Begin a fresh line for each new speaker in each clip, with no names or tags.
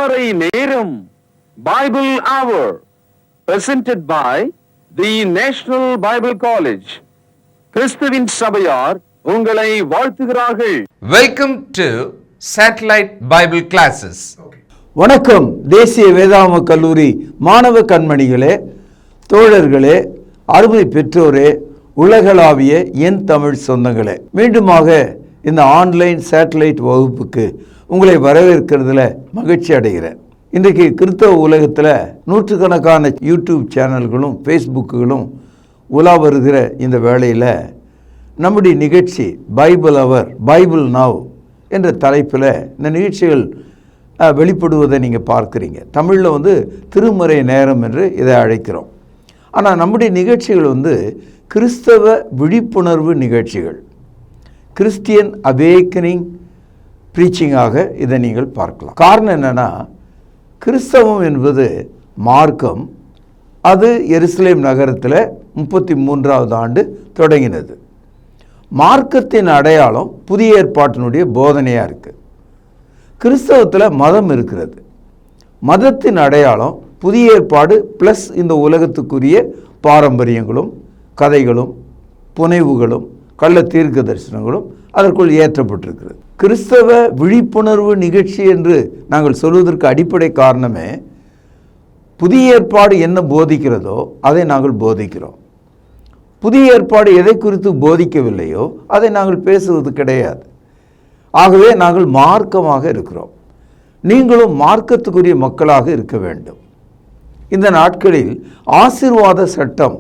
அதிகாலை நேரம் பைபிள் அவர் presented by the National Bible College. கிறிஸ்துவின் சபையார் உங்களை வாழ்த்துகிறார்கள்.
Welcome to Satellite Bible Classes.
வணக்கம். தேசிய வேதாகம கல்லூரி மாணவ கண்மணிகளே, தோழர்களே, அருமை பெற்றோரே, உலகளாவிய என் தமிழ் சொந்தங்களே, மீண்டுமாக இந்த ஆன்லைன் சேட்டலைட் வகுப்புக்கு உங்களை வரவேற்கிறதுல மகிழ்ச்சி அடைகிறேன். இன்றைக்கு கிறிஸ்தவ உலகத்தில் நூற்றுக்கணக்கான யூடியூப் சேனல்களும் ஃபேஸ்புக்குகளும் உலா வருகிற இந்த வேளையில் நம்முடைய நிகழ்ச்சி பைபிள் அவர், பைபிள் நவ் என்ற தலைப்பில் இந்த நிகழ்ச்சிகள் வெளிப்படுவதை நீங்கள் பார்க்குறீங்க. தமிழில் திருமறை நேரம் என்று இதை அழைக்கிறோம். ஆனால் நம்முடைய நிகழ்ச்சிகள் கிறிஸ்தவ விழிப்புணர்வு நிகழ்ச்சிகள், கிறிஸ்டியன் அவேக்கனிங் ப்ரீச்சிங்காக இதை நீங்கள் பார்க்கலாம். காரணம் என்னென்னா, கிறிஸ்தவம் என்பது மார்க்கம். அது எருசலேம் நகரத்தில் 33வது ஆண்டு தொடங்கினது. மார்க்கத்தின் அடையாளம் புதிய ஏற்பாட்டினுடைய போதனையாக இருக்குது. கிறிஸ்தவத்தில் மதம் இருக்கிறது. மதத்தின் அடையாளம் புதிய ஏற்பாடு ப்ளஸ் இந்த உலகத்துக்குரிய பாரம்பரியங்களும் கதைகளும் புனைவுகளும் கள்ள தீர்க்க தரிசனங்களும் அதற்குள் ஏற்றப்பட்டிருக்கிறது. கிறிஸ்தவ விழிப்புணர்வு நிகழ்ச்சி என்று நாங்கள் சொல்வதற்கு அடிப்படை காரணமே, புதிய ஏற்பாடு என்ன போதிக்கிறதோ அதை நாங்கள் போதிக்கிறோம். புதிய ஏற்பாடு எதை குறித்து போதிக்கவில்லையோ அதை நாங்கள் பேசுவது கிடையாது. ஆகவே நாங்கள் மார்க்கமாக இருக்கிறோம். நீங்களும் மார்க்கத்துக்குரிய மக்களாக இருக்க வேண்டும். இந்த நாட்களில் ஆசீர்வாத சட்டம்,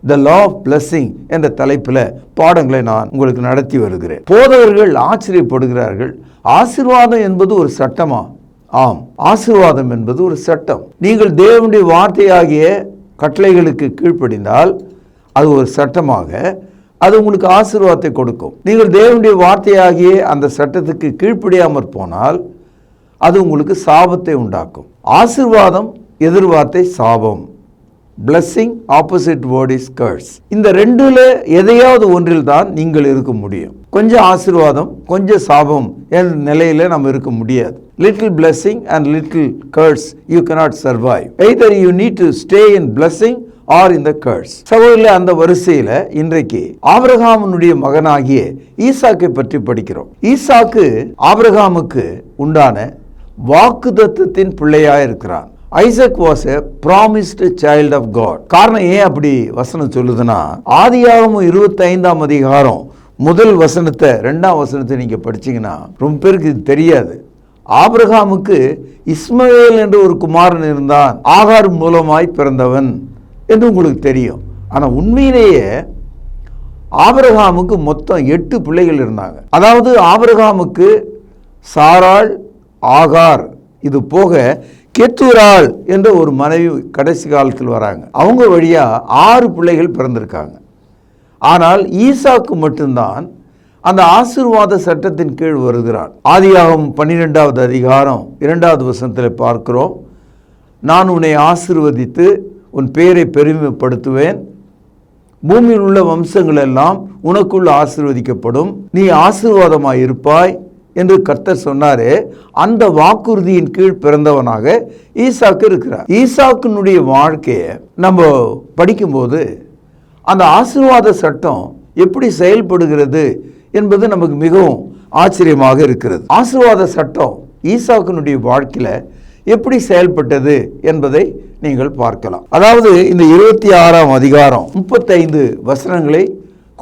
த லா ஆஃப் பிளஸிங் என்ற தலைப்பில் பாடங்களை நான் உங்களுக்கு நடத்தி வருகிறேன். போதவர்கள் ஆச்சரியப்படுகிறார்கள், ஆசீர்வாதம் என்பது ஒரு சட்டமா? ஆம், ஆசீர்வாதம் என்பது ஒரு சட்டம். நீங்கள் தேவனுடைய வார்த்தையாகிய கட்டளைகளுக்கு கீழ்ப்படிந்தால் அது ஒரு சட்டமாக அது உங்களுக்கு ஆசீர்வாதத்தை கொடுக்கும். நீங்கள் தேவனுடைய வார்த்தையாகிய அந்த சட்டத்துக்கு கீழ்ப்படியாமற் போனால் அது உங்களுக்கு சாபத்தை உண்டாக்கும். ஆசீர்வாதம் எதிர்வார்த்தை சாபம். Blessing opposite word is curse. இந்த ரெண்டுல எதையாவது ஒன்றில் தான் நீங்கள் இருக்க முடியும். கொஞ்சம் ஆசீர்வாதம் கொஞ்சம் சாபம் என்ற நிலையில நம்ம இருக்க முடியாது. Little blessing and little curse you cannot survive. Either you need to stay in blessing or in the curse. சகோதரர்களே, அந்த வரிசையில் இன்றைக்கு ஆபிரகாமுடைய மகனாகிய ஈசாக்கை பற்றி படிக்கிறோம். ஈசாக்கு ஆபிரகாமுக்கு உண்டான வாக்குத்தத்தத்தின் பிள்ளையாக இருக்கிறான். Isaac was a promised child of God. காரணம் ஏன் அப்படி வசனம் சொல்லுதுன்னா, ஆதியாகமம் 25ஆம் அதிகாரம் முதல் வசனத்தை 2ஆம் வசனத்தை நீங்க படிச்சீங்கன்னா ரொம்ப பேருக்கு இது தெரியாது. ஆபிரகாமுக்கு இஸ்மவேல் என்ற ஒரு குமாரன் இருந்தான், ஆகார் மூலமாய் பிறந்தவன் என்று உங்களுக்கு தெரியும். ஆனால் உண்மையிலேயே ஆபிரகாமுக்கு மொத்தம் 8 பிள்ளைகள் இருந்தாங்க. அதாவது ஆபிரகாமுக்கு சாராள், ஆகார், இது போக கேத்தூராள் என்ற ஒரு மனைவி கடைசி காலத்தில் வராங்க. அவங்க வழியா 6 பிள்ளைகள் பிறந்திருக்காங்க. ஆனால் ஈசாக்கு மட்டும்தான் அந்த ஆசீர்வாத சட்டத்தின் கீழ் வருகிறான். ஆதியாகமம் 12வது அதிகாரம் 2வது வசனத்தில் பார்க்கிறோம், நான் உன்னை ஆசீர்வதித்து உன் பெயரை பெருமைப்படுத்துவேன், பூமியில் உள்ள வம்சங்கள் எல்லாம் உனக்குள் ஆசீர்வதிக்கப்படும், நீ ஆசீர்வாதமாய் இருப்பாய் என்று கர்த்தர் சொன்னாரே, அந்த வாக்குறுதியின் கீழ் பிறந்தவனாக ஈசாக்கு இருக்கிறார். ஈசாக்கினுடைய வாழ்க்கையை நம்ம படிக்கும்போது அந்த ஆசீர்வாத சட்டம் எப்படி செயல்படுகிறது என்பது நமக்கு மிகவும் ஆச்சரியமாக இருக்கிறது. ஆசீர்வாத சட்டம் ஈசாக்கினுடைய வாழ்க்கையில் எப்படி செயல்பட்டது என்பதை நீங்கள் பார்க்கலாம். அதாவது இந்த 26ஆம் அதிகாரம் 35 வசனங்களை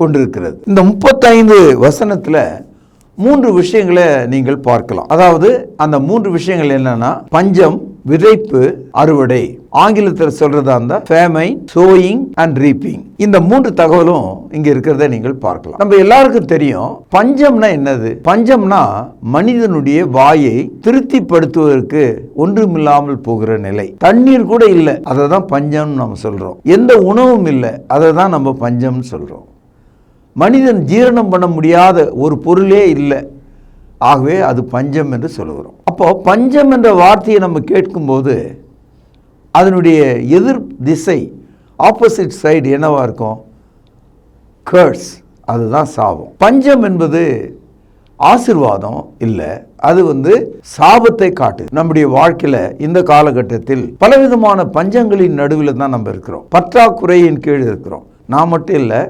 கொண்டிருக்கிறது. இந்த 35 வசனத்தில் 3 விஷயங்களை நீங்கள் பார்க்கலாம். அதாவது அந்த 3 விஷயங்கள் என்னன்னா, பஞ்சம், விதைப்பு, அறுவடை. ஆங்கிலத்தில் சொல்றதா இருந்தா ஃபேமைன், சோயிங் அண்ட் ரீப்பிங். இந்த 3 தகவலும் இங்க இருக்கிறத நீங்கள் பார்க்கலாம். நம்ம எல்லாருக்கும் தெரியும் பஞ்சம்னா என்னது. பஞ்சம்னா மனிதனுடைய வாயை திருப்திப்படுத்துவதற்கு ஒன்றுமில்லாமல் போகிற நிலை. தண்ணீர் கூட இல்லை, அதை தான் பஞ்சம் நம்ம சொல்றோம். எந்த உணவும் இல்லை, அதை தான் நம்ம பஞ்சம் சொல்றோம். மனிதன் ஜீரணம் பண்ண முடியாத ஒரு பொருளே இல்லை, ஆகவே அது பஞ்சம் என்று சொல்லுகிறோம். அப்போ பஞ்சம் என்ற வார்த்தையை நம்ம கேட்கும்போது அதனுடைய எதிர் திசை, ஆப்போசிட் சைடு என்னவா இருக்கும்? கர்ஸ், அதுதான் சாபம். பஞ்சம் என்பது ஆசீர்வாதம் இல்லை, அது சாபத்தை காட்டு. நம்முடைய வாழ்க்கையில இந்த காலகட்டத்தில் பலவிதமான பஞ்சங்களின் நடுவில் தான் நம்ம இருக்கிறோம், பற்றாக்குறையின் கீழ் இருக்கிறோம். நான் மட்டும் இல்லை,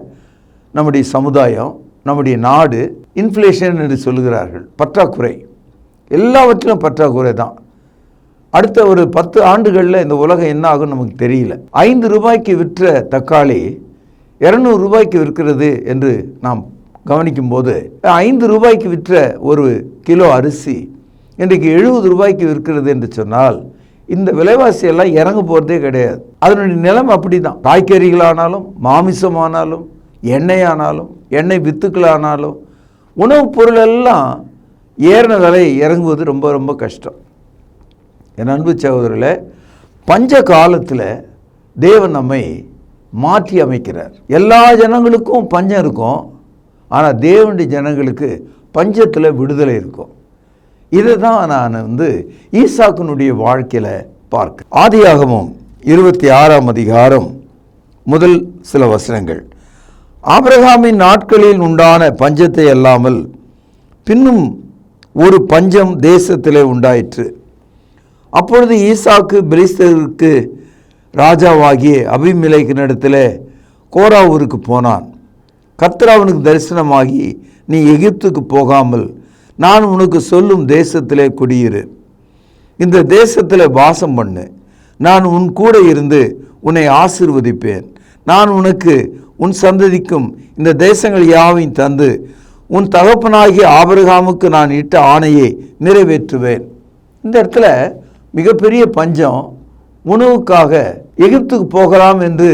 நம்முடைய சமுதாயம், நம்முடைய நாடு இன்ஃப்ளேஷன் என்று சொல்லுகிறார்கள், பற்றாக்குறை, எல்லாவற்றிலும் பற்றாக்குறை தான். அடுத்த ஒரு 10 ஆண்டுகளில் இந்த உலகம் என்ன ஆகும் நமக்கு தெரியல. 5 ரூபாய்க்கு விற்ற தக்காளி 200 ரூபாய்க்கு விற்கிறது என்று நாம் கவனிக்கும் போது, 5 ரூபாய்க்கு விற்ற ஒரு கிலோ அரிசி இன்றைக்கு 70 ரூபாய்க்கு விற்கிறது என்று சொன்னால் இந்த விலைவாசியெல்லாம் இறங்க போகிறதே கிடையாது. அதனுடைய நிலைமை அப்படி தான். காய்கறிகளானாலும், மாமிசமானாலும், எண்ணெயானாலும், எண்ணெய் வித்துக்களானாலும், உணவுப் பொருள் எல்லாம் ஏறின விலை இறங்குவது ரொம்ப ரொம்ப கஷ்டம். என் அன்பு சகோதரர்களே, பஞ்ச காலத்தில் தேவன் நம்மை மாற்றி அமைக்கிறார். எல்லா ஜனங்களுக்கும் பஞ்சம் இருக்கும், ஆனால் தேவனுடைய ஜனங்களுக்கு பஞ்சத்தில் விடுதலை இருக்கும். இதை தான் நான் ஈசாக்கினுடைய வாழ்க்கையில் பார்க்க. ஆதியாகமம் 26ஆம் அதிகாரம் முதல் சில வசனங்கள். ஆபிரகாமின் நாட்களில் உண்டான பஞ்சத்தை அல்லாமல் பின்னும் ஒரு பஞ்சம் தேசத்திலே உண்டாயிற்று. அப்பொழுது ஈசாக்கு பெலிஸ்தருக்கு ராஜாவாகிய அபிமெலேக்கினிடத்தில் கோராவூருக்கு போனான். கர்த்தர் அவனுக்கு தரிசனமாகி, நீ எகிப்துக்கு போகாமல் நான் உனக்கு சொல்லும் தேசத்திலே குடியிரு, இந்த தேசத்தில் வாசம் பண்ணு, நான் உன் கூட இருந்து உன்னை ஆசீர்வதிப்பேன், நான் உனக்கு உன் சந்ததிக்கும் இந்த தேசங்கள் யாவையும் தந்து உன் தகப்பனாகிய ஆபிரகாமுக்கு நான் இட்ட ஆணையை நிறைவேற்றுவேன். இந்த இடத்துல மிகப்பெரிய பஞ்சம், உணவுக்காக எகிப்துக்கு போகலாம் என்று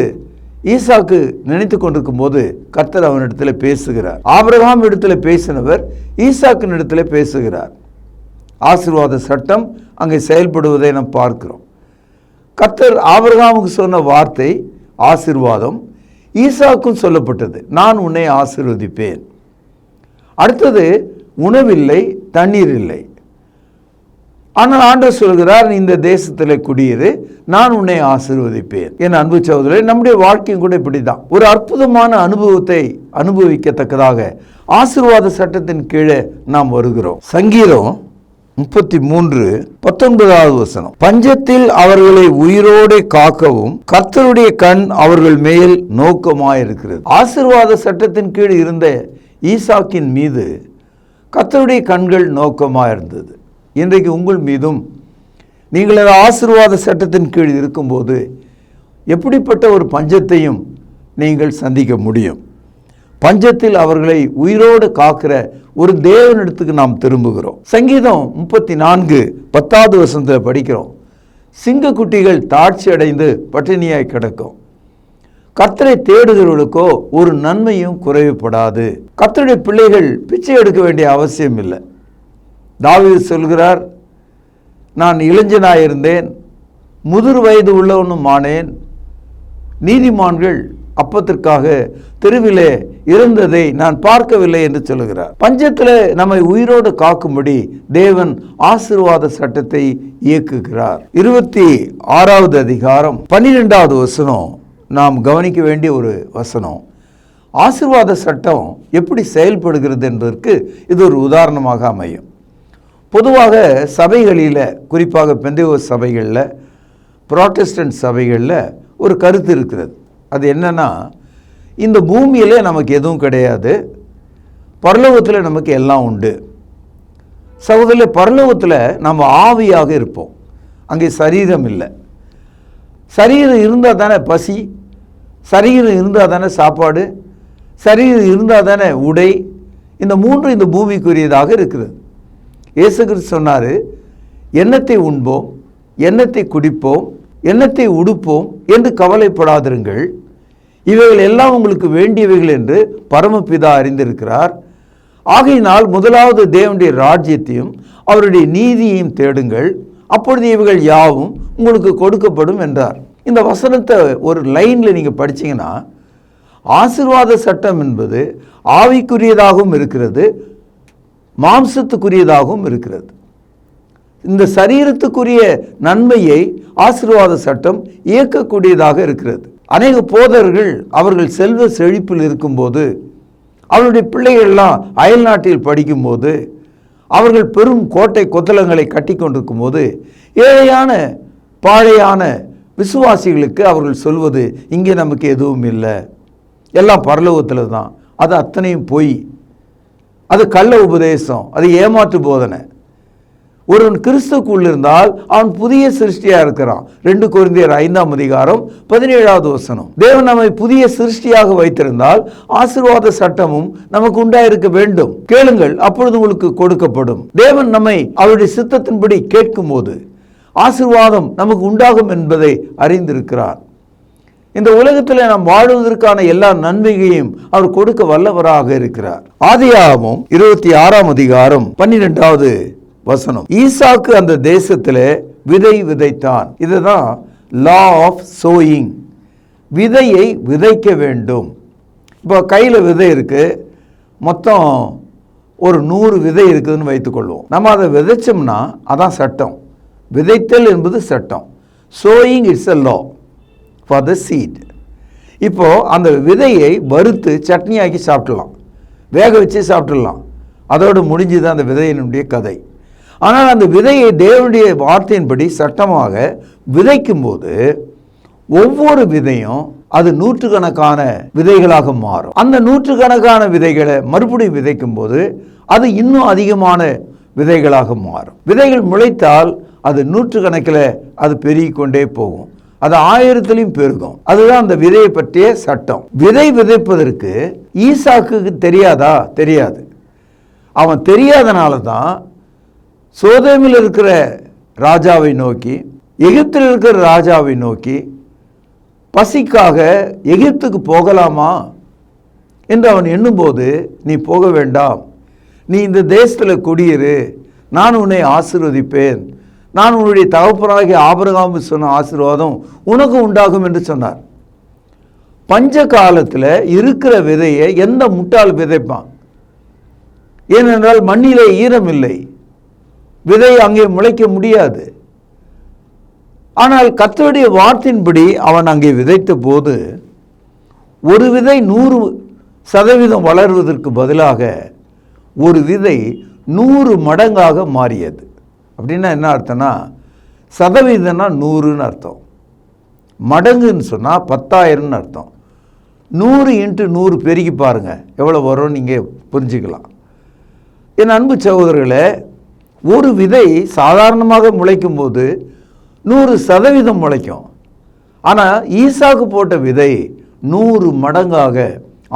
ஈசாக்கு நினைத்து கொண்டிருக்கும் போது கர்த்தர் அவனிடத்தில் பேசுகிறார். ஆபிரகாம் இடத்துல பேசினவர் ஈசாக்கின் இடத்துல பேசுகிறார். ஆசீர்வாத சட்டம் அங்கே செயல்படுவதை நாம் பார்க்கிறோம். கர்த்தர் ஆபிரகாமுக்கு சொன்ன வார்த்தை ஆசீர்வாதம், ஈசாக்கும் சொல்லப்பட்டது, நான் உன்னை ஆசீர்வதிப்பேன். அடுத்தது உணவில்லை, தண்ணீர் இல்லை, ஆனால் ஆண்டவர் சொல்கிறார், நீ இந்த தேசத்தில் குடியிரு, நான் உன்னை ஆசீர்வதிப்பேன். என் அன்பு சகோதரரே, நம்முடைய வாழ்க்கையும் கூட இப்படிதான். ஒரு அற்புதமான அனுபவத்தை அனுபவிக்கத்தக்கதாக ஆசீர்வாத சட்டத்தின் கீழே நாம் வருகிறோம். சங்கீதம் 33:19 வசனம். பஞ்சத்தில் அவர்களை உயிரோடு காக்கவும் கர்த்தருடைய கண் அவர்கள் மேல் நோக்கமாயிருக்கிறது. ஆசீர்வாத சட்டத்தின் கீழ் இருந்த ஈசாக்கின் மீது கர்த்தருடைய கண்கள் நோக்கமாயிருந்தது. இன்றைக்கு உங்கள் மீதும் நீங்கள் ஆசீர்வாத சட்டத்தின் கீழ் இருக்கும்போது எப்படிப்பட்ட ஒரு பஞ்சத்தையும் நீங்கள் சந்திக்க முடியும். பஞ்சத்தில் அவர்களை உயிரோடு காக்கிற ஒரு தேவனிடத்துக்கு நாம் திரும்புகிறோம். சங்கீதம் 34:10 வசனத்தில் படிக்கிறோம், சிங்கக்குட்டிகள் தாட்சி அடைந்து பட்டினியாய் கிடக்கும், கர்த்தரை தேடுகிறவர்களுக்கோ ஒரு நன்மையும் குறைவுபடாது. கர்த்தருடைய பிள்ளைகள் பிச்சை எடுக்க வேண்டிய அவசியம் இல்லை. தாவீது சொல்கிறார், நான் இளைஞனாயிருந்தேன், முதிர் வயது உள்ளவனும் ஆனேன், நீதிமான்கள் அப்பத்திற்காக தெருவிலே இருந்ததை நான் பார்க்கவில்லை என்று சொல்லுகிறார். பஞ்சத்தில் நம்மை உயிரோடு காக்கும்படி தேவன் ஆசீர்வாத சட்டத்தை இயக்குகிறார். 26வது அதிகாரம் 12வது வசனம் நாம் கவனிக்க வேண்டிய ஒரு வசனம். ஆசீர்வாத சட்டம் எப்படி செயல்படுகிறது என்பதற்கு இது ஒரு உதாரணமாக அமையும். பொதுவாக சபைகளில், குறிப்பாக பெந்தேகோஸ்து சபைகளில், புராட்டஸ்டன்ட் சபைகளில் ஒரு கருத்து இருக்கிறது. அது என்னன்னா, இந்த பூமியிலே நமக்கு எதுவும் கிடையாது, பரலோகத்தில் நமக்கு எல்லாம் உண்டு. சகோதரர்களே, பரலோகத்தில் நம்ம ஆவியாக இருப்போம், அங்கே சரீரம் இல்லை. சரீரம் இருந்தால் தானே பசி, சரீரம் இருந்தால் தானே சாப்பாடு, சரீரம் இருந்தால் தானே உடை. இந்த மூன்றும் இந்த பூமிக்குரியதாக இருக்கிறது. இயேசு கிறிஸ்து சொன்னார், எண்ணத்தை உண்போம், எண்ணத்தை குடிப்போம், எண்ணத்தை உடுப்போம் என்று கவலைப்படாதிருங்கள், இவைகள் எல்லாம் உங்களுக்கு வேண்டியவைகள் என்று பரமபிதா அறிந்திருக்கிறார். ஆகையினால் முதலாவது தேவனுடைய ராஜ்யத்தையும் அவருடைய நீதியையும் தேடுங்கள், அப்பொழுது இவைகள் யாவும் உங்களுக்கு கொடுக்கப்படும் என்றார். இந்த வசனத்தை ஒரு லைனில் நீங்கள் படிச்சீங்கன்னா, ஆசீர்வாத சட்டம் என்பது ஆவிக்குரியதாகவும் இருக்கிறது, மாம்சத்துக்குரியதாகவும் இருக்கிறது. இந்த சரீரத்துக்குரிய நன்மையை ஆசீர்வாத சட்டம் இயக்கக்கூடியதாக இருக்கிறது. அநேக போதர்கள் அவர்கள் செல்வ செழிப்பில் இருக்கும்போது அவருடைய பிள்ளைகள்லாம் அயல் நாட்டில் படிக்கும்போது அவர்கள் பெரும் கோட்டை கொத்தளங்களை கட்டி கொண்டிருக்கும் போது ஏழையான பாழையான விசுவாசிகளுக்கு அவர்கள் சொல்வது இங்கே நமக்கு எதுவும் இல்லை, எல்லாம் பரலோகத்தில் தான். அது அத்தனையும் பொய், அது கள்ள உபதேசம், அது ஏமாற்று போதனை. ஒருவன் கிறிஸ்துக்குள் இருந்தால் அவன் புதிய சிருஷ்டியா இருக்கிறான். 2 கொரிந்தியர் 5:17 தேவன் நம்மை புதிய சிருஷ்டியாக வைத்திருந்தால் ஆசீர்வாத சட்டமும் நமக்கு உண்டாயிருக்க வேண்டும். கேளுங்கள், அப்பொழுது உங்களுக்கு கொடுக்கப்படும். தேவன் நம்மை அவருடைய சித்தத்தின்படி கேட்கும் போது ஆசீர்வாதம் நமக்கு உண்டாகும் என்பதை அறிந்திருக்கிறார். இந்த உலகத்தில் நாம் வாழ்வதற்கான எல்லா நன்மையையும் அவர் கொடுக்க வல்லவராக இருக்கிறார். ஆதியாகமம் 26:12 ஈசாக்கு அந்த தேசத்திலே விதை விதைத்தான். இதுதான் லா ஆஃப் சோயிங். விதையை விதைக்க வேண்டும். இப்போ கையில் விதை இருக்கு, மொத்தம் ஒரு 100 விதை இருக்குதுன்னு வைத்துக்கொள்வோம். நம்ம அதை விதைச்சோம்னா அதான் சட்டம். விதைத்தல் என்பது சட்டம். Sowing it's a law for the seed. இப்போ அந்த விதையை வறுத்து சட்னியாக்கி சாப்பிடலாம், வேக வச்சு சாப்பிடலாம். அதோடு முடிஞ்சுதான் அந்த விதையினுடைய கதை. ஆனால் அந்த விதையை தேவனுடைய வார்த்தையின்படி சட்டமாக விதைக்கும் போது ஒவ்வொரு விதையும் அது நூற்றுக்கணக்கான விதைகளாக மாறும். அந்த நூற்றுக்கணக்கான விதைகளை மறுபடியும் விதைக்கும் போது அது இன்னும் அதிகமான விதைகளாக மாறும். விதைகள் முளைத்தால் அது நூற்றுக்கணக்கில் அது பெருகிக் கொண்டே போகும், அது 1000த்திலும் பெருகும். அதுதான் அந்த விதையை பற்றிய சட்டம். விதை விதைப்பதற்கு ஈசாக்குக்கு தெரியாதா? தெரியாது. அவன் தெரியாதனால தான் சோதோமில் இருக்கிற ராஜாவை நோக்கி, எகிப்தில் இருக்கிற ராஜாவை நோக்கி, பசிக்காக எகிப்துக்கு போகலாமா என்று அவன் எண்ணும்போது, நீ போக வேண்டாம், நீ இந்த தேசத்தில் குடியிரு, நான் உன்னை ஆசீர்வதிப்பேன், நான் உன்னுடைய தகப்பனாகிய ஆபிரகாம் சொன்ன ஆசீர்வாதம் உனக்கு உண்டாகும் என்று சொன்னார். பஞ்ச காலத்தில் இருக்கிற விதையை எந்த முட்டாள் விதைப்பான்? ஏனென்றால் மண்ணிலே ஈரம் இல்லை, விதை அங்கே முளைக்க முடியாது. ஆனால் கர்த்தருடைய வார்த்தையின்படி அவன் அங்கே விதைத்த போது ஒரு விதை 100% வளர்வதற்கு பதிலாக ஒரு விதை 100 மடங்காக மாறியது. அப்படின்னா என்ன அர்த்தம்னா, சதவீதம்னா 100ன்னு அர்த்தம், மடங்குன்னு சொன்னால் 10,000ன்னு அர்த்தம். 100 × 100 பெருகி பாருங்க எவ்வளோ வரும் நீங்கள் புரிஞ்சுக்கலாம். என் அன்பு சகோதரர்களே, ஒரு விதை சாதாரணமாக முளைக்கும் போது 100% முளைக்கும். ஆனால் ஈசாக்கு போட்ட விதை 100 மடங்காக,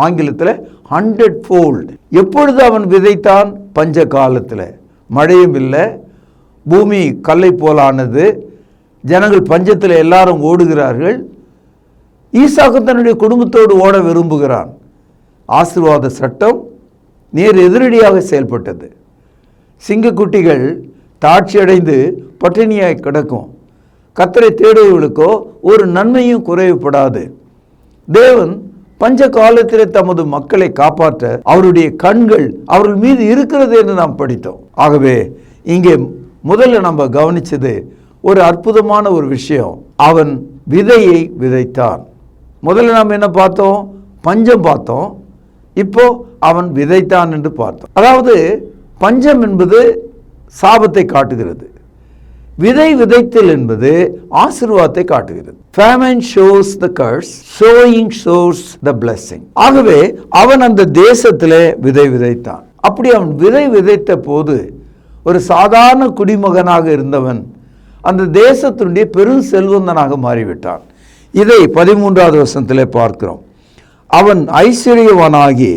ஆங்கிலத்தில் 100-fold. எப்பொழுது அவன் விதைத்தான்? பஞ்ச காலத்தில். மழையும் இல்லை, பூமி கல்லை போலானது, ஜனங்கள் பஞ்சத்தில் எல்லாரும் ஓடுகிறார்கள். ஈசாக்கு தன்னுடைய குடும்பத்தோடு ஓட விரும்புகிறான். ஆசீர்வாத சட்டம் நேர் எதிரடியாக செயல்பட்டது. சிங்கக்குட்டிகள் தாட்சியடைந்து பட்டினியாய் கிடக்கும். கர்த்தரை தேடுவர்களுக்கோ ஒரு நன்மையும் குறைவுபடாது. தேவன் பஞ்ச காலத்தில் தமது மக்களை காப்பாற்ற அவருடைய கண்கள் அவர்கள் மீது இருக்கிறது என்று நாம் படித்தோம். ஆகவே இங்கே முதல்ல நம்ம கவனிச்சது ஒரு அற்புதமான ஒரு விஷயம். அவன் விதையை விதைத்தான். முதல்ல நாம் என்ன பார்த்தோம்? பஞ்சம் பார்த்தோம். இப்போ அவன் விதைத்தான் என்று பார்த்தோம். அதாவது பஞ்சம் என்பது சாபத்தை காட்டுகிறது, விதை விதைத்தல் என்பது ஆசீர்வாதத்தை காட்டுகிறது. Famine shows the curse, sowing shows the blessing. ஆகவே அவன் அந்த தேசத்திலே விதை விதைத்தான். அப்படி அவன் விதை விதைத்த போது ஒரு சாதாரண குடிமகனாக இருந்தவன் அந்த தேசத்தினுடைய பெரும் செல்வந்தனாக மாறிவிட்டான். இதை 13வது வசனத்திலே பார்க்கிறோம். அவன் ஐஸ்வர்யவனாகி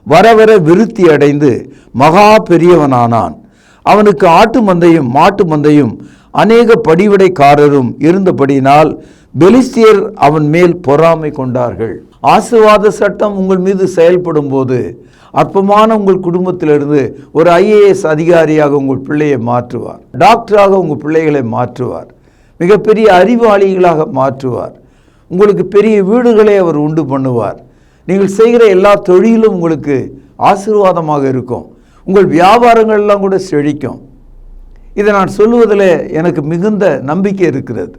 வர வர விருத்தி அடைந்து மகா பெரியவனானான். அவனுக்கு ஆட்டு மந்தையும் மாட்டு மந்தையும் அநேக படிவிடைக்காரரும் இருந்தபடியினால் பெலிஸ்தியர் அவன் மேல் பொறாமை கொண்டார்கள். ஆசீர்வாத சட்டம் உங்கள் மீது செயல்படும் போது அற்பமான உங்கள் குடும்பத்திலிருந்து ஒரு IAS அதிகாரியாக உங்கள் பிள்ளையை மாற்றுவார், டாக்டராக உங்கள் பிள்ளைகளை மாற்றுவார், மிகப்பெரிய அறிவாளிகளாக மாற்றுவார், உங்களுக்கு பெரிய வீடுகளை அவர் உண்டு பண்ணுவார். நீங்கள் செய்கிற எல்லா தொழிலும் உங்களுக்கு ஆசீர்வாதமாக இருக்கும். உங்கள் வியாபாரங்கள்லாம் கூட செழிக்கும். இதை நான் சொல்லுவதில் எனக்கு மிகுந்த நம்பிக்கை இருக்கிறது.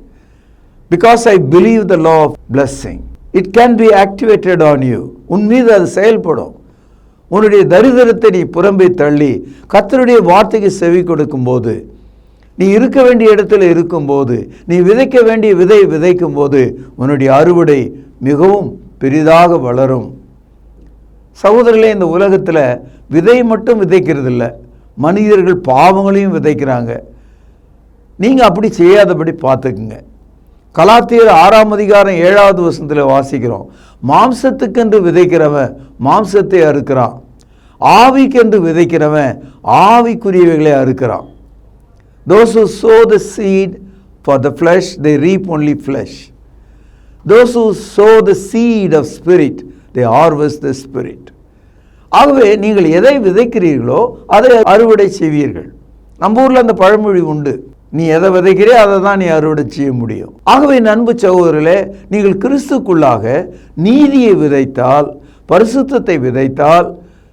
Because I believe the law of blessing. It can be activated on you. உன் மீது அது செயல்படும். உன்னுடைய தரித்திரத்தை நீ புறம்பே தள்ளி கர்த்தருடைய வார்த்தைக்கு செவி கொடுக்கும்போது, நீ இருக்க வேண்டிய இடத்துல இருக்கும்போது, நீ விதைக்க வேண்டிய விதை விதைக்கும் போது உன்னுடைய அறுவடை மிகவும் பெரிதாக வளரும். சகோதரர்களே, இந்த உலகத்தில் விதை மட்டும் விதைக்கிறது இல்லை, மனிதர்கள் பாவங்களையும் விதைக்கிறாங்க. நீங்கள் அப்படி செய்யாதபடி பார்த்துக்குங்க. கலாத்தியர் 6ஆம் அதிகாரம் 7வது வசனத்தில் வாசிக்கிறோம், மாம்சத்துக்கென்று விதைக்கிறவன் மாம்சத்தை அறுக்கிறான், ஆவிக்கென்று விதைக்கிறவன் ஆவிக்குரியவைகளை அறுக்கிறான். Those who sow the seed for the flesh, they reap only flesh. Those who sow the seed of spirit, they harvest the spirit. ஆகவே நீங்கள் எதை விதைக்கிறீர்களோ அதை அறுவடை செய்வீர்கள். நம்ம ஊரில் அந்த பழமொழி உண்டு, நீ எதை விதைக்கிறே அதை தான் நீ அறுவடை செய்ய முடியும். ஆகவே அன்பு சகோதரர்களே, நீங்கள் கிறிஸ்துக்குள்ளாக நீதியை விதைத்தால், பரிசுத்தத்தை விதைத்தால்,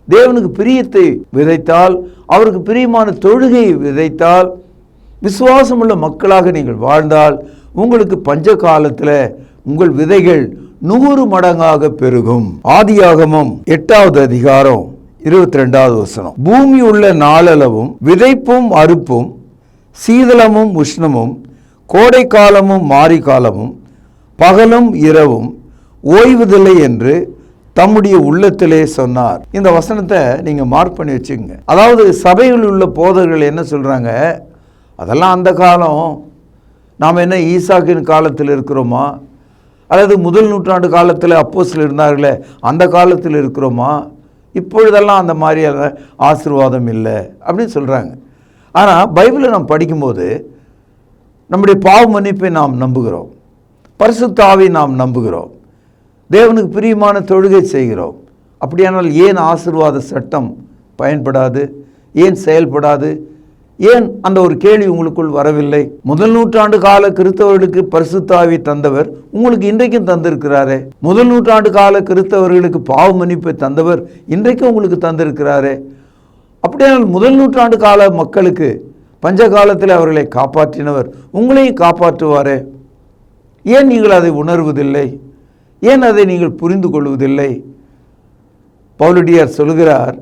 தேவனுக்கு பிரியத்தை விதைத்தால், அவருக்கு பிரியமான தொழுகையை விதைத்தால், விசுவாசமுள்ள மக்களாக நீங்கள் வாழ்ந்தால், உங்களுக்கு பஞ்ச காலத்தில் உங்கள் விதைகள் 100 மடங்காக பெருகும். ஆதியாகமம் 8வது அதிகாரம் 22வது வசனம், பூமி உள்ள நாளளவும் விதைப்பும் அறுப்பும், சீதளமும் உஷ்ணமும், கோடை காலமும் மாரி காலமும், பகலும் இரவும் ஓய்வதில்லை என்று தம்முடைய உள்ளத்திலே சொன்னார். இந்த வசனத்தை நீங்கள் மார்க் பண்ணி வச்சுக்கோங்க. அதாவது சபையில் உள்ள போதகர்கள் என்ன சொல்கிறாங்க, அதெல்லாம் அந்த காலம், நாம் என்ன ஈசாக்கின் காலத்தில் இருக்கிறோமா, அல்லது முதல் நூற்றாண்டு காலத்தில் அப்போஸ்தலர் இருந்தார்களே அந்த காலத்தில் இருக்கிறோமா, இப்பொழுதெல்லாம் அந்த மாதிரியான ஆசீர்வாதம் இல்லை அப்படின்னு சொல்கிறாங்க. ஆனால் பைபிளை நாம் படிக்கும்போது நம்முடைய பாவ மன்னிப்பை நாம் நம்புகிறோம், பரிசுத்த ஆவியை நாம் நம்புகிறோம், தேவனுக்கு பிரியமான தொழுகை செய்கிறோம். அப்படியானால் ஏன் ஆசீர்வாத சட்டம் பயன்படாது, ஏன் செயல்படாது, ஏன் அந்த ஒரு கேள்வி உங்களுக்குள் வரவில்லை? முதல் நூற்றாண்டு கால கிறிஸ்தவர்களுக்கு பரிசுத்த ஆவி தந்தவர் உங்களுக்கு இன்றைக்கும் தந்திருக்கிறாரே. முதல் நூற்றாண்டு கால கிறிஸ்தவர்களுக்கு பாவ மன்னிப்பை தந்தவர் இன்றைக்கும் உங்களுக்கு தந்திருக்கிறாரே. அப்படியானால் முதல் நூற்றாண்டு கால மக்களுக்கு பஞ்ச காலத்தில் அவர்களை காப்பாற்றினவர் உங்களையும் காப்பாற்றுவாரே. ஏன் நீங்கள் அதை உணர்வதில்லை? ஏன் அதை நீங்கள் புரிந்து கொள்வதில்லை? பவுலடியார் சொல்கிறார்,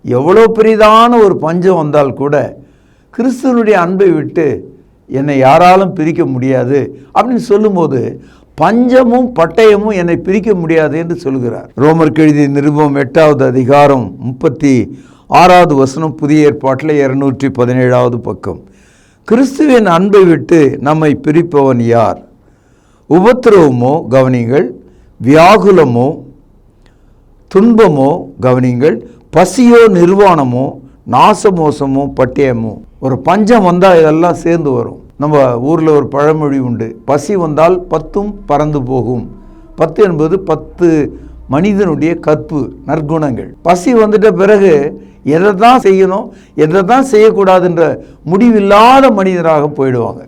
எவ்வளோ பெரிதான ஒரு பஞ்சம் வந்தால் கூட கிறிஸ்துவனுடைய அன்பை விட்டு என்னை யாராலும் பிரிக்க முடியாது அப்படின்னு சொல்லும்போது, பஞ்சமும் பட்டயமும் என்னை பிரிக்க முடியாது என்று சொல்கிறார். ரோமருக்கு எழுதிய நிருபம் 8வது அதிகாரம் 36வது வசனம், புதிய ஏற்பாட்டில் 217வது பக்கம், கிறிஸ்துவின் அன்பை விட்டு நம்மை பிரிப்பவன் யார்? உபத்திரவமோ கவனிங்கள், வியாகுலமோ துன்பமோ கவனிங்கள், பசியோ நிர்வாணமோ நாசமோசமோ பட்டயமோ. ஒரு பஞ்சம் வந்தால் இதெல்லாம் சேர்ந்து வரும். நம்ம ஊரில் ஒரு பழமொழி உண்டு, பசி வந்தால் 10ம் பறந்து போகும். 10 என்பது 10 மனிதனுடைய கற்பு நற்குணங்கள். பசி வந்துட்ட பிறகு எதை தான் செய்யணும் எதை தான் செய்யக்கூடாதுன்ற முடிவில்லாத மனிதராக போயிடுவாங்க.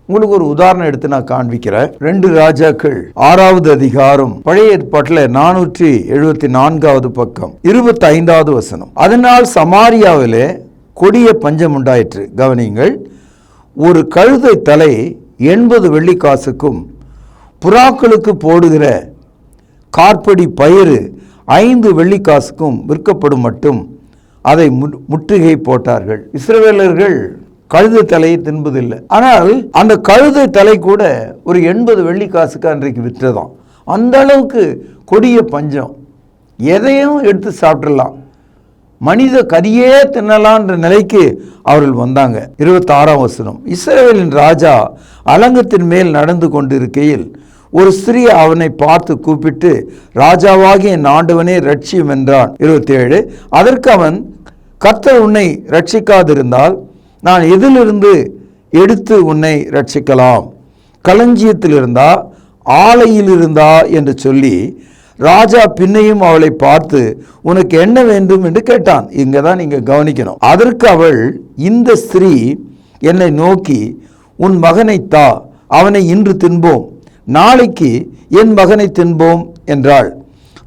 உங்களுக்கு ஒரு உதாரணம் எடுத்து நான் காண்பிக்கிறேன். 2 ராஜாக்கள் 6வது அதிகாரம், பழைய ஏற்பாட்டில் 474வது பக்கம், 25வது வசனம், அதனால் சமாரியாவிலே கொடிய பஞ்சம் உண்டாயிற்று. கவனிங்கள், ஒரு கழுதை தலை 80 வெள்ளிக்காசுக்கும் புறாக்களுக்கு போடுகிற கார்படி பயிறு 5 வெள்ளிக்காசுக்கும் விற்கப்படும் மட்டும் அதை முற்றுகை போட்டார்கள். இஸ்ரவேலர்கள் கழுதை தலையை தின்பதில்லை. ஆனால் அந்த கழுதை தலை கூட ஒரு 80 வெள்ளிக்காசுக்கு அன்றைக்கு விற்றதாம். அந்த அளவுக்கு கொடிய பஞ்சம். எதையும் எடுத்து சாப்பிடலாம், மனித கரியே தின்னலான்ற நிலைக்கு அவர்கள் வந்தாங்க. 26ஆம் வசனம், இஸ்ரவேலின் ராஜா அலங்கத்தின் மேல் நடந்து கொண்டிருக்கையில் ஒரு ஸ்திரீ அவனை பார்த்து கூப்பிட்டு, ராஜாவாகிய என் ஆண்டவனே ரட்சியும் என்றான். 27, அதற்கு அவன், கர்த்தர் உன்னை ரட்சிக்காதிருந்தால் நான் எதிலிருந்து எடுத்து உன்னை ரட்சிக்கலாம்? களஞ்சியத்தில் இருந்தா ஆலையில் இருந்தா என்று சொல்லி ராஜா பின்னையும் அவளை பார்த்து, உனக்கு என்ன வேண்டும் என்று கேட்டான். இங்கே தான் நீங்கள் கவனிக்கணும். அதற்கு அவள், இந்த ஸ்திரீ என்னை நோக்கி, உன் மகனை தா, அவனை இன்று தின்போம், நாளைக்கு என் மகனை தின்போம் என்றாள்.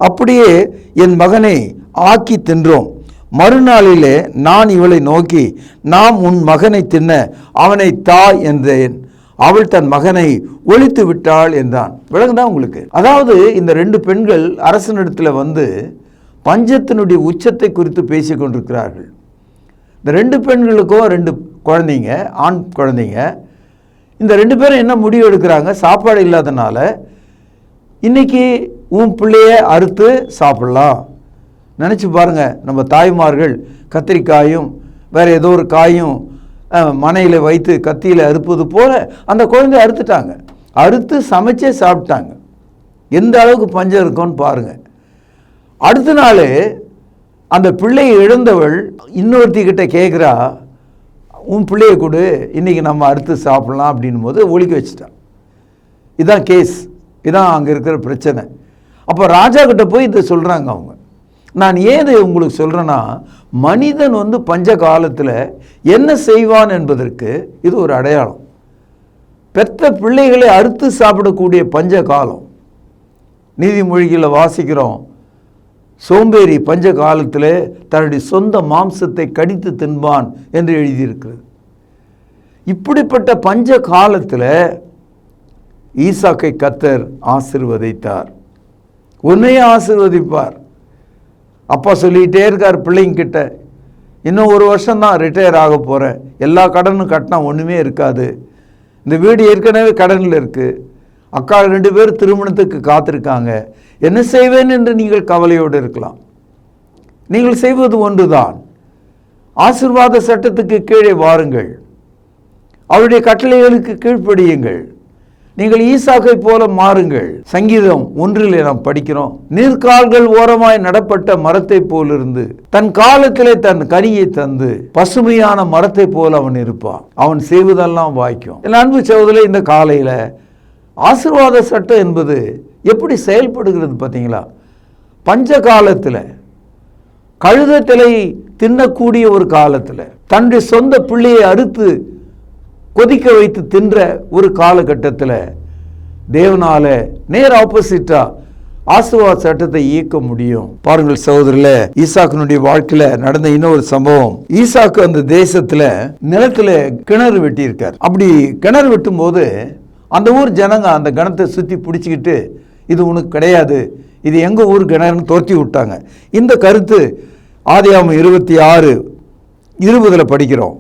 அப்படியே என் மகனை ஆக்கி தின்றோம். மறுநாளிலே நான் இவளை நோக்கி, நாம் உன் மகனை தின்ன அவனை தா என்றேன். அவள் தன் மகனை ஒழித்து விட்டாள் என்றான். விளங்குதான் உங்களுக்கு? அதாவது இந்த 2 பெண்கள் அரசனிடத்தில் வந்து பஞ்சத்தினுடைய உச்சத்தை குறித்து பேசி கொண்டிருக்கிறார்கள். இந்த 2 பெண்களுக்கும் 2 குழந்தைங்க, ஆண் குழந்தைங்க. இந்த 2 பேரும் என்ன முடிவு எடுக்கிறாங்க? சாப்பாடு இல்லாதனால இன்னைக்கு உன் பிள்ளைய அறுத்து சாப்பிடலாம். நினச்சி பாருங்க, நம்ம தாய்மார்கள் கத்திரிக்காயும் வேற ஏதோ ஒரு காயும் மனையில் வைத்து கத்தியில் அறுப்பது போல அந்த குழந்தைய அறுத்துட்டாங்க. அறுத்து சமைச்சே சாப்பிட்டாங்க. எந்த அளவுக்கு பஞ்சம் இருக்கும்னு பாருங்க. அடுத்த நாள் அந்த பிள்ளையை இழந்தவள் இன்னொருத்திக்கிட்ட கேட்குறா, உன் பிள்ளையை கொடு, இன்னைக்கு நம்ம அறுத்து சாப்பிடலாம் அப்படின் போது ஒழிக்க வச்சுட்டான். இதுதான் கேஸ், இதுதான் அங்கே இருக்கிற பிரச்சனை. அப்போ ராஜா கிட்ட போய் இதை சொல்கிறாங்க அவங்க. நான் ஏது உங்களுக்கு சொல்கிறேன்னா, மனிதன் பஞ்ச காலத்தில் என்ன செய்வான் என்பதற்கு இது ஒரு அடையாளம். பெத்த பிள்ளைகளை அறுத்து சாப்பிடக்கூடிய பஞ்ச காலம். நீதிமொழிகளில் வாசிக்கிறோம், சோம்பேறி பஞ்ச காலத்தில் தன்னுடைய சொந்த மாம்சத்தை கடித்து தின்பான் என்று எழுதியிருக்கிறது. இப்படிப்பட்ட பஞ்ச காலத்தில் ஈசாக்கை கர்த்தர் ஆசீர்வதித்தார். உன்னையே ஆசீர்வதிப்பார். அப்பா சொல்லிகிட்டே இருக்கார் பிள்ளைங்கிட்ட, இன்னும் 1 வருஷம்தான் ரிட்டையர் ஆக போகிறேன், எல்லா கடனும் கட்டினா ஒன்றுமே இருக்காது, இந்த வீடு ஏற்கனவே கடனில் இருக்குது, அக்கா 2 பேர் திருமணத்துக்கு காத்திருக்காங்க, என்ன செய்வேன் என்று நீங்கள் கவலையோடு இருக்கலாம். நீங்கள் செய்வது ஒன்றுதான், ஆசீர்வாத சட்டத்துக்கு கீழே வாருங்கள், அவருடைய கட்டளைகளுக்கு கீழ்ப்படியுங்கள், நீங்கள் ஈசாக்கை போல மாறுங்கள். சங்கீதம் 1 நாம் படிக்கிறோம், நீர்க்கால்கள் ஓரமாய் நடப்பட்ட மரத்தை போலிருந்து தன் காலத்திலே தன் கனியை தந்து பசுமையான மரத்தை போல அவன் இருப்பான், அவன் செய்வதெல்லாம் வாய்க்கும். அன்பு சகோதரர்களே, இந்த காலையில் ஆசீர்வாத சட்டம் என்பது எப்படி செயல்படுகிறது பார்த்தீங்களா? பஞ்ச காலத்தில், கழுதத்திலை தின்னக்கூடிய ஒரு காலத்தில், தன்னுடைய சொந்த பிள்ளையை அறுத்து கொதிக்க வைத்து தின்ற ஒரு காலகட்டத்தில் தேவனால நேர் ஆப்போசிட்டா ஆசீர்வாத சட்டத்தை இயக்க முடியும். பாருங்கள் சகோதரர்களே, ஈசாக்கினுடைய வாழ்க்கையில நடந்த இன்னொரு சம்பவம். ஈசாக்கு அந்த தேசத்துல நிலத்துல கிணறு வெட்டி இருக்கார். அப்படி கிணறு வெட்டும் போது அந்த ஊர் ஜனங்க அந்த கிணத்தை சுத்தி பிடிச்சிக்கிட்டு, இது உனக்கு கிடையாது, இது எங்க ஊர் கிணறுன்னு துரத்தி விட்டாங்க. இந்த கருத்து ஆதியாகமம் 26:20 படிக்கிறோம்.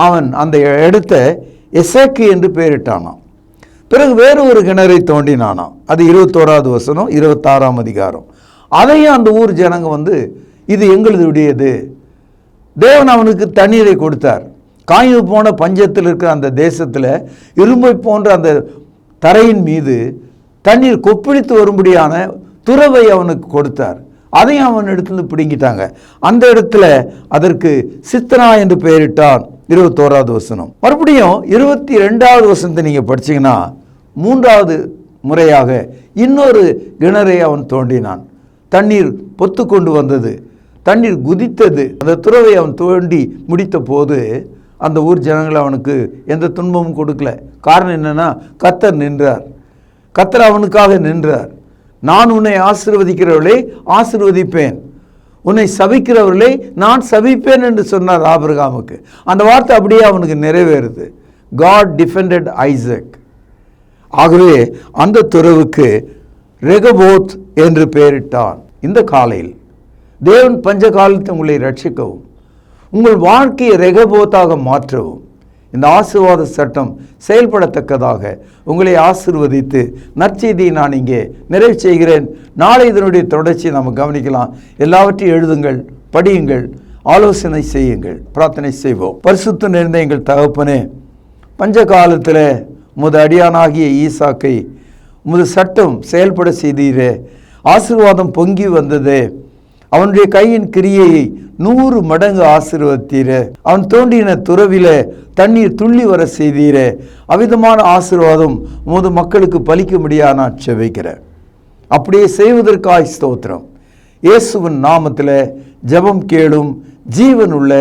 அவன் அந்த இடத்த எசேக்கு என்று பெயரிட்டானான். பிறகு வேறு ஒரு கிணறை தோண்டினானாம். அது 21வது வசனம், 26ஆம் அதிகாரம். அதையும் அந்த ஊர் ஜனங்க இது எங்களுடையது. தேவன் அவனுக்கு தண்ணீரை கொடுத்தார். காய்ந்து போன பஞ்சத்தில் இருக்கிற அந்த தேசத்தில் இரும்பை போன்ற அந்த தரையின் மீது தண்ணீர் கொப்பளித்து வரும்படியான துறவை அவனுக்கு கொடுத்தார். அதையும் அவன் இடத்துல பிடுங்கிட்டாங்க. அந்த இடத்துல அதற்கு சித்தனா என்று பெயரிட்டான். 21வது வசனம். மறுபடியும் 22வது வசனத்தை நீங்கள் படிச்சீங்கன்னா, 3வது முறையாக இன்னொரு கிணறை அவன் தோண்டினான். தண்ணீர் பொத்து கொண்டு வந்தது, தண்ணீர் குதித்தது. அந்த துறவை அவன் தோண்டி முடித்த போது அந்த ஊர் ஜனங்கள் அவனுக்கு எந்த துன்பமும் கொடுக்கல. காரணம் என்னன்னா, கர்த்தர் நின்றார், கர்த்தர் அவனுக்காக நின்றார். நான் உன்னை ஆசீர்வதிக்கிறவர்களை ஆசீர்வதிப்பேன், உன்னை சபிக்கிறவர்களை நான் சபிப்பேன் என்று சொன்னார் ஆபிரகாமுக்கு. அந்த வார்த்தை அப்படியே அவனுக்கு நிறைவேறுது. God defended Isaac. ஆகவே அந்த துறவுக்கு ரெகபோத் என்று பெயரிட்டான். இந்த காலையில் தேவன் பஞ்ச காலத்தை உங்களை ரட்சிக்கவும், உங்கள் வாழ்க்கையை ரெகபோத்தாக மாற்றவும், இந்த ஆசீர்வாத சட்டம் செயல்படத்தக்கதாக உங்களை ஆசீர்வதித்து நற்செய்தியை நான் இங்கே நிறைவு செய்கிறேன். நாளை இதனுடைய தொடர்ச்சியை நாம் கவனிக்கலாம். எல்லாவற்றையும் எழுதுங்கள், படியுங்கள், ஆலோசனை செய்யுங்கள், பிரார்த்தனை செய்வோம். பரிசுத்த நிறைந்த எங்கள் தகப்பனே, பஞ்ச காலத்தில் உமது அடியானாகிய ஈசாக்கை உமது சட்டம் செயல்பட செய்தீரே, ஆசீர்வாதம் பொங்கி வந்ததே, அவனுடைய கையின் கிரியையை 100 மடங்கு ஆசீர்வதித்தீரே, அவன் தோண்டின துறவில தண்ணீர் துள்ளி வர செய்தீரே, அவிதமான ஆசீர்வாதம் உமது மக்களுக்கு பலிக்கும்படியா நான் செபிக்கிறேன். அப்படியே செய்வதற்காய் ஸ்தோத்திரம். இயேசுவின் நாமத்தில் ஜெபம் கேளும் ஜீவனுள்ள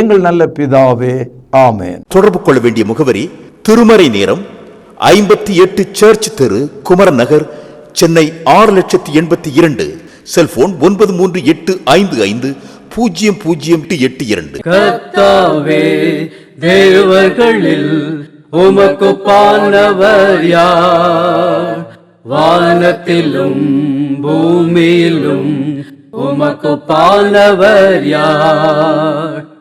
எங்கள் நல்ல பிதாவே, ஆமென்.
தொடர்பு கொள்ள வேண்டிய முகவரி: திருமறை நேரம், 58 சர்ச் தெரு, குமரன் நகர், சென்னை 6,82,000. செல்போன் 9385500882.
கர்த்தாவே, தேவர்களில் உமக்குப்பானவர் யார்? வானத்திலும் பூமியிலும் உமக்கு பாலவர் யார்?